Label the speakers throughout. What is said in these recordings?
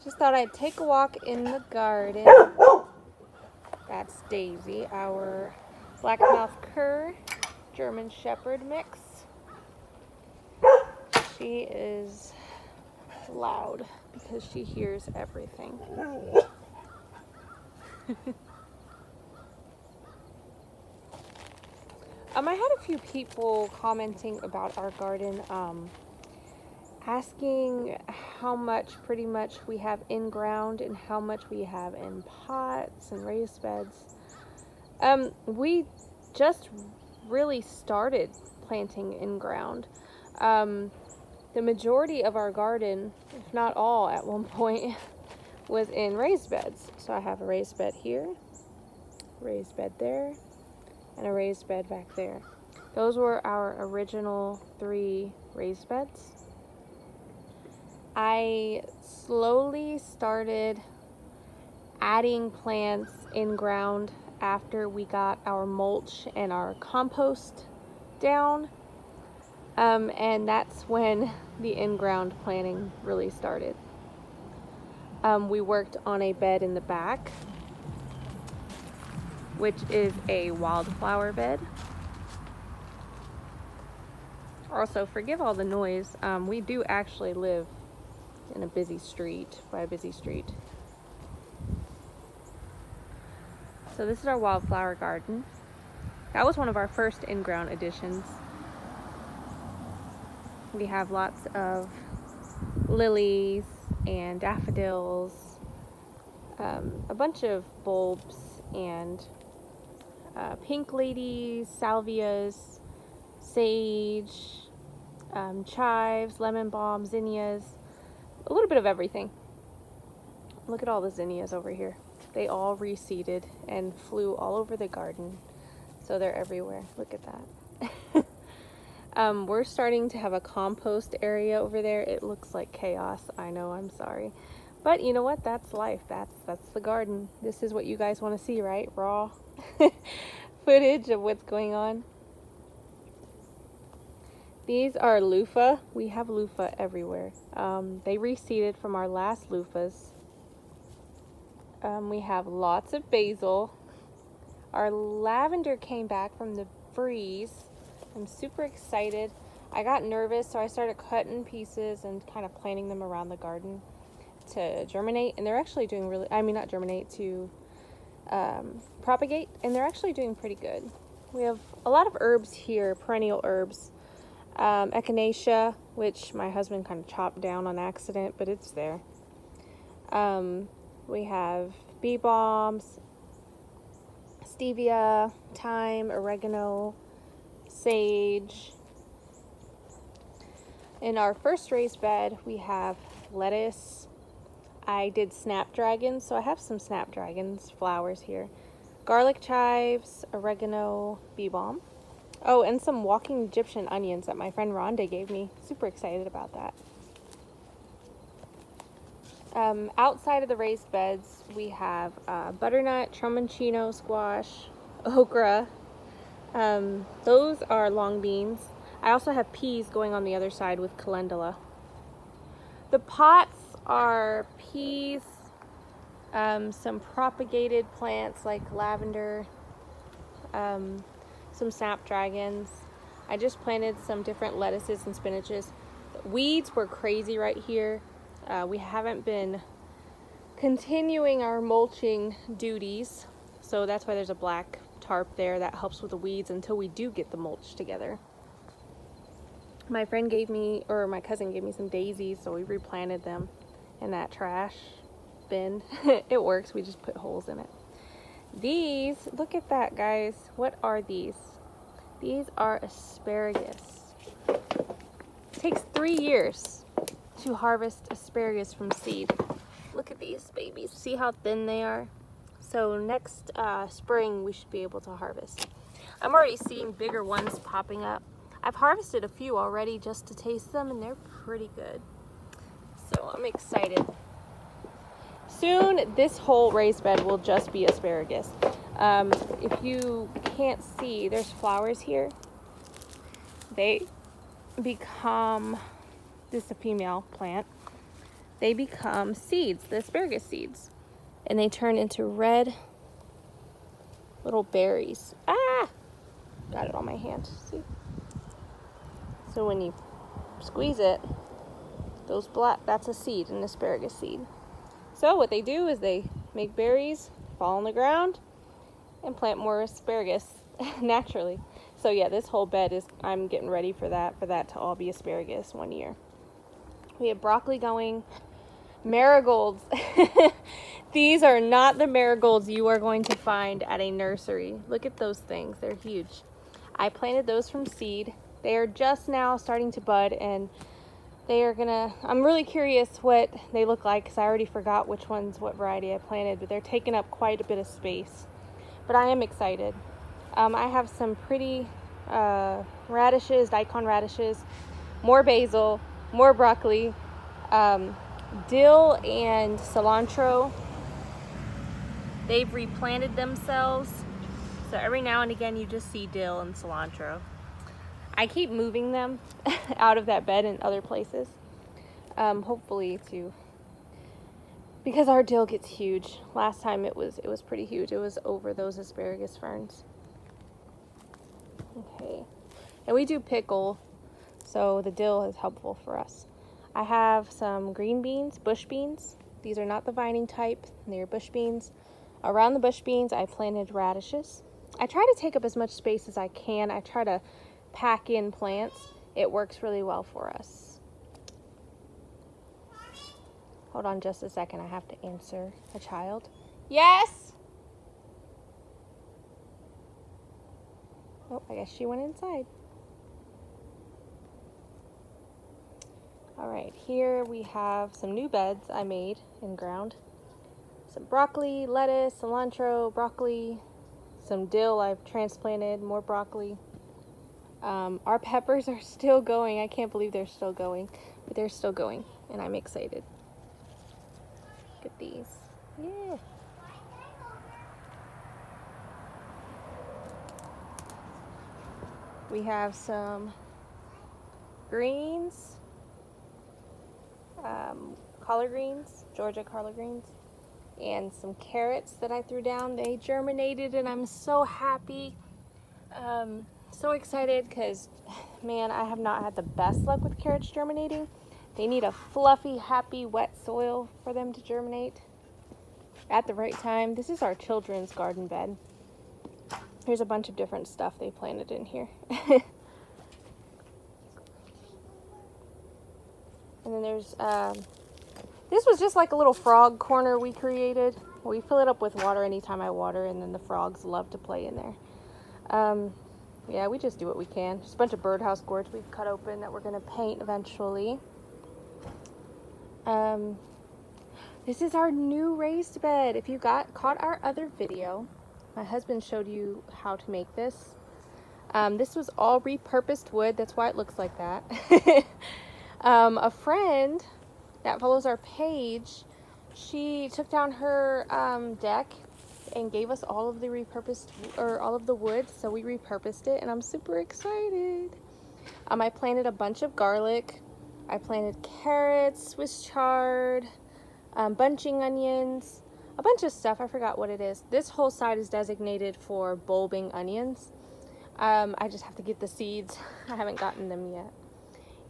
Speaker 1: Just thought I'd take a walk in the garden. That's Daisy, our blackmouth cur, German Shepherd mix. She is loud because she hears everything. I had a few people commenting about our garden, asking how much pretty much we have in ground and how much we have in pots and raised beds. We just really started planting in ground. The majority of our garden, if not all at one point, was in raised beds. So I have a raised bed here, raised bed there, and a raised bed back there. Those were our original 3 raised beds. I slowly started adding plants in ground after we got our mulch and our compost down. And that's when the in-ground planting really started. We worked on a bed in the back, which is a wildflower bed. Also, forgive all the noise. We do actually live in a busy street, by a busy street. So this is our wildflower garden. That was one of our first in-ground additions. We have lots of lilies and daffodils, a bunch of bulbs and pink ladies, salvias, sage, chives, lemon balm, zinnias, a little bit of everything. Look at all the zinnias over here. They all reseeded and flew all over the garden, so they're everywhere. Look at that. We're starting to have a compost area over there. It looks like chaos. I know, I'm sorry. But you know what? That's life. That's the garden. This is what you guys want to see, right? Raw footage of what's going on. These are loofah. We have loofah everywhere. They reseeded from our last loofahs. We have lots of basil. Our lavender came back from the freeze. I'm super excited. I got nervous, so I started cutting pieces and kind of planting them around the garden to germinate. And they're actually doing really, not germinate, to propagate. And they're actually doing pretty good. We have a lot of herbs here, perennial herbs. Echinacea, which my husband kind of chopped down on accident, but it's there. We have bee balms, stevia, thyme, oregano, sage. In our first raised bed, we have lettuce. I did snapdragons, so I have some snapdragons flowers here. Garlic chives, oregano, bee balm. Oh, and some walking Egyptian onions that my friend Rhonda gave me. Super excited about that. Outside of the raised beds, we have butternut, tromboncino, squash, okra. Those are long beans. I also have peas going on the other side with calendula. The pots are peas, some propagated plants like lavender, some snapdragons. I just planted some different lettuces and spinaches. Weeds were crazy right here. We haven't been continuing our mulching duties, so that's why there's a black tarp there that helps with the weeds until we do get the mulch together. My friend gave me, or my cousin gave me, some daisies, so we replanted them in that trash bin. It works, we just put holes in it. These, look at that, guys. What are these? These are asparagus. It takes 3 years to harvest asparagus from seed. Look at these babies. See how thin they are? So next spring we should be able to harvest. I'm already seeing bigger ones popping up. I've harvested a few already just to taste them, and they're pretty good. So I'm excited. Soon this whole raised bed will just be asparagus. If you can't see, there's flowers here. They become, this is a female plant. they become seeds, the asparagus seeds. And they turn into red little berries. Ah! Got it on my hand, see? So when you squeeze it, those black, that's a seed, an asparagus seed. So what they do is they make berries, fall on the ground, and plant more asparagus naturally. So yeah, this whole bed is, I'm getting ready for that to all be asparagus one year. We have broccoli going, marigolds. These are not the marigolds you are going to find at a nursery. Look at those things, they're huge. I planted those from seed. They are just now starting to bud, and they are gonna, I'm really curious what they look like because I already forgot which ones, what variety I planted, but they're taking up quite a bit of space. But I am excited. I have some pretty radishes, daikon radishes, more basil, more broccoli, dill and cilantro. They've replanted themselves. So every now and again you just see dill and cilantro. I keep moving them out of that bed and other places. Hopefully because our dill gets huge. Last time it was pretty huge. It was over those asparagus ferns. Okay. And we do pickle, so the dill is helpful for us. I have some green beans, bush beans. These are not the vining type, they're bush beans. Around the bush beans, I planted radishes. I try to take up as much space as I can. I try to pack in plants. It works really well for us. Hold on just a second, I have to answer a child. Yes? Oh, I guess she went inside. All right, here we have some new beds I made in ground. Some broccoli, lettuce, cilantro, broccoli, some dill I've transplanted, more broccoli. Our peppers are still going. I can't believe they're still going, but they're still going, and I'm excited. Look at these. Yeah. We have some greens, collard greens, Georgia collard greens, and some carrots that I threw down. They germinated, and I'm so happy. So excited because, man, I have not had the best luck with carrots germinating. They need a fluffy, happy, wet soil for them to germinate at the right time. This is our children's garden bed. There's a bunch of different stuff they planted in here. And then there's, this was just like a little frog corner we created. We fill it up with water anytime I water, and then the frogs love to play in there. Yeah, we just do what we can. Just a bunch of birdhouse gourds we've cut open that we're going to paint eventually. This is our new raised bed. If you caught our other video, my husband showed you how to make this. This was all repurposed wood. That's why it looks like that. A friend that follows our page, she took down her deck and gave us all of the all of the wood, so we repurposed it, and I'm super excited. I planted a bunch of garlic. I planted carrots, Swiss chard, bunching onions, a bunch of stuff. I forgot what it is. This whole side is designated for bulbing onions. I just have to get the seeds. I haven't gotten them yet.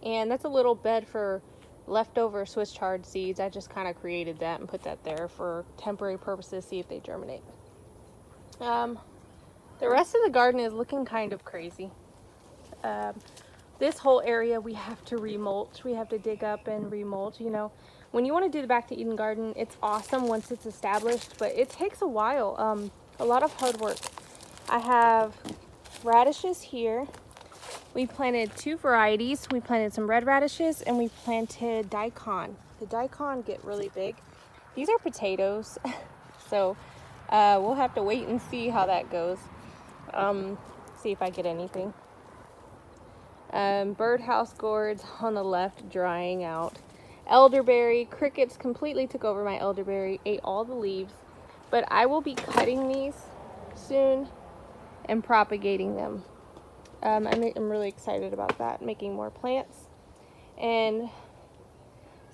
Speaker 1: And that's a little bed for leftover Swiss chard seeds. I just kind of created that and put that there for temporary purposes, see if they germinate. The rest of the garden is looking kind of crazy. This whole area we have to remulch. We have to dig up and remulch. You know, when you want to do the Back to Eden garden, it's awesome once it's established, but it takes a while. A lot of hard work. I have radishes here. We planted two varieties. We planted some red radishes and we planted daikon. The daikon get really big. These are potatoes, so we'll have to wait and see how that goes. See if I get anything. Birdhouse gourds on the left drying out. Elderberry, crickets completely took over my elderberry, ate all the leaves, but I will be cutting these soon and propagating them. I'm really excited about that, making more plants. And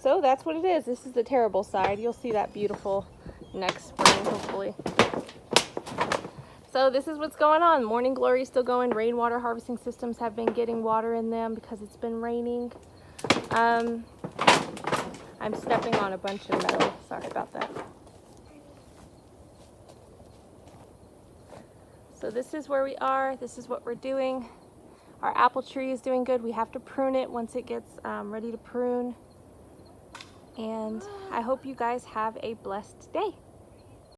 Speaker 1: So that's what it is. This is the terrible side. You'll see that beautiful next spring, hopefully. So this is what's going on. Morning Glory is still going. Rainwater harvesting systems have been getting water in them because it's been raining. I'm stepping on a bunch of metal. Sorry about that. So this is where we are. This is what we're doing. Our apple tree is doing good. We have to prune it once it gets ready to prune. And I hope you guys have a blessed day.